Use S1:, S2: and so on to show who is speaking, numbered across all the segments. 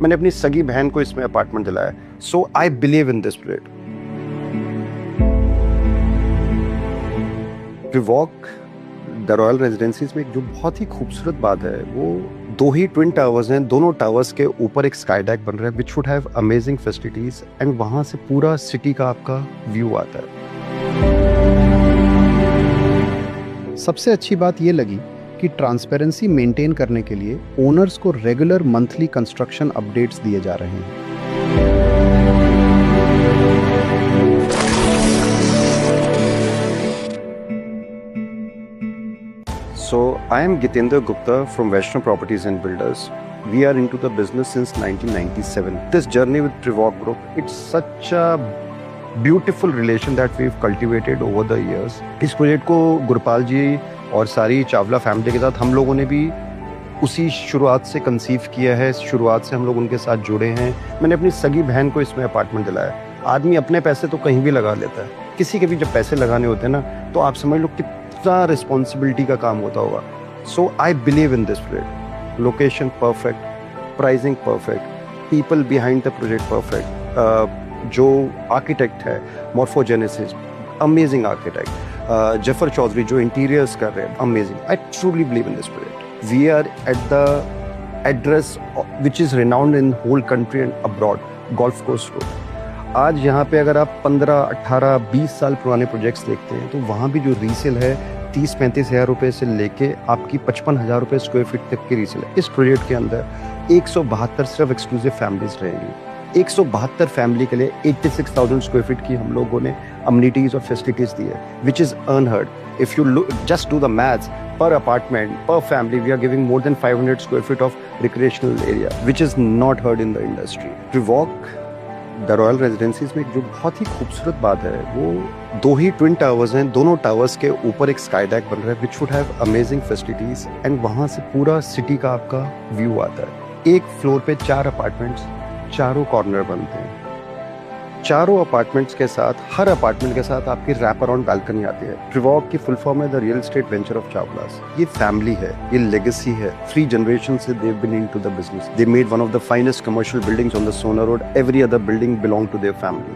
S1: मैंने अपनी सगी बहन को इसमें अपार्टमेंट दिलाया। So I believe in this project. Trivok the royal residencies में एक जो बहुत ही खूबसूरत बात है, वो 2 ही ट्विन टावर्स हैं। दोनों टावर्स के ऊपर एक स्काई डेक बन रहा है which would have amazing facilities, and वहां से पूरा सिटी का आपका व्यू आता है।
S2: सबसे अच्छी बात ये लगी कि ट्रांसपेरेंसी मेंटेन करने के लिए ओनर्स को रेगुलर मंथली कंस्ट्रक्शन अपडेट्स दिए जा रहे हैं।
S1: So I am Gitendra Gupta from Vaishnav Properties and Builders. We are into the business since 1997. This journey with Trivok Group, it's such a beautiful relation that we've cultivated over the years. इस project को गुरपाल जी और सारी Chawla family के साथ हम लोगों ने भी उसी शुरुआत से कंसीव किया है। शुरुआत से हम लोग उनके साथ जुड़े हैं। मैंने अपनी सगी बहन को इसमें अपार्टमेंट दिलाया। आदमी अपने पैसे तो कहीं भी लगा लेता है, किसी के भी जब पैसे लगाने होते हैं ना, तो आप समझ लो कितना रिस्पॉन्सिबिलिटी का काम होता होगा। So I believe in this project. Location perfect, pricing perfect, people behind the project perfect. जो आर्किटेक्ट है Morphogenesis, amazing architect. Zafar Chaudhary जो इंटीरियर्स कर रहे हैं, amazing. I truly believe in this project. We are at the address which is renowned in whole country and abroad, golf course road. आज यहाँ पे अगर आप 15, 18, 20 साल पुराने प्रोजेक्ट्स देखते हैं, तो वहाँ भी जो रीसेल है 30-35 हज़ार रुपये से लेके आपकी 55,000 रुपये स्क्वायर फीट तक की रीसेल है। इस प्रोजेक्ट के अंदर 172 सिर्फ एक्सक्लूसिव फैमिलीज रहेंगी। 172 फैमिली के लिए 86,000 स्क्वायर फीट की हम लोगों ने अम्यूनिटीज और फैसिलिटीज दी है, which is unheard. If you just do the maths, per apartment, per family, we are giving more than 500 square feet of recreational area, which is not heard in the industry. Trivok the royal residencies में एक जो बहुत ही खूबसूरत बात है, वो 2 ही twin towers हैं। दोनों टावर्स के ऊपर एक स्काई डेक बन रहा है which would have amazing facilities, and वहां से पूरा सिटी का आपका व्यू आता है। एक फ्लोर पे 4 अपार्टमेंट्स, चारों कॉर्नर बनते हैं। चारों अपार्टमेंट्स के साथ, हर अपार्टमेंट के साथ आपकी रैप अराउंड बालकनी आती है। ट्रिवॉक की फुल फॉर्म है the real estate venture of Chawlas. ये फैमिली है, ये लेगेसी है। 3 जनरेशन से they have been into the business. They made one of the finest commercial buildings on the Sohna road. Every other building belong to their family,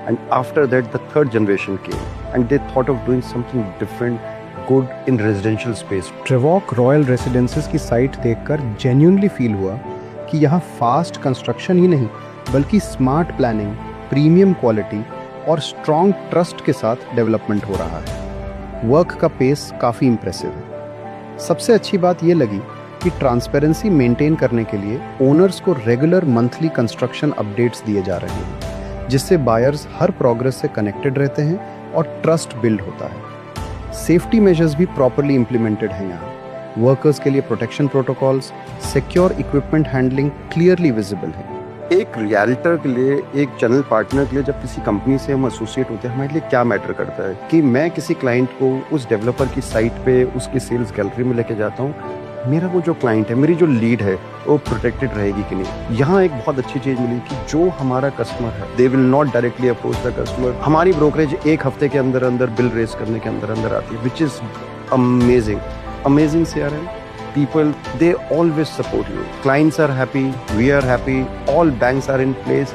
S1: and after that the 3rd generation came and they thought of doing something different, good in residential space.
S2: Trivok royal residences की site देखकर genuinely feel हुआ कि यहाँ fast construction ही नहीं, बल्कि smart planning, premium quality और strong trust के साथ डेवलपमेंट हो रहा है। वर्क का पेस काफ़ी इम्प्रेसिव है। सबसे अच्छी बात ये लगी कि ट्रांसपेरेंसी मेंटेन करने के लिए ओनर्स को रेगुलर मंथली कंस्ट्रक्शन अपडेट्स दिए जा रहे हैं, जिससे बायर्स हर प्रोग्रेस से कनेक्टेड रहते हैं और ट्रस्ट बिल्ड होता है। सेफ्टी मेजर्स भी प्रॉपरली इम्प्लीमेंटेड हैं यहाँ। वर्कर्स के लिए protection protocols, secure equipment handling clearly visible है।
S1: एक रियल्टर के लिए, एक चैनल पार्टनर के लिए, जब किसी कंपनी से हम एसोसिएट होते हैं, हमारे लिए क्या मैटर करता है कि मैं किसी क्लाइंट को उस डेवलपर की साइट पे, उसकी सेल्स गैलरी में लेके जाता हूँ, मेरा वो जो क्लाइंट है, मेरी जो लीड है, वो प्रोटेक्टेड रहेगी कि नहीं। यहाँ एक बहुत अच्छी चीज़ मिली कि जो हमारा कस्टमर है, they will not directly approach the customer. हमारी ब्रोकरेज 1 हफ्ते के अंदर अंदर बिल रेज करने के अंदर आती है, which is amazing CRM. People, they always support you. Clients are happy, we are happy, all banks are in place.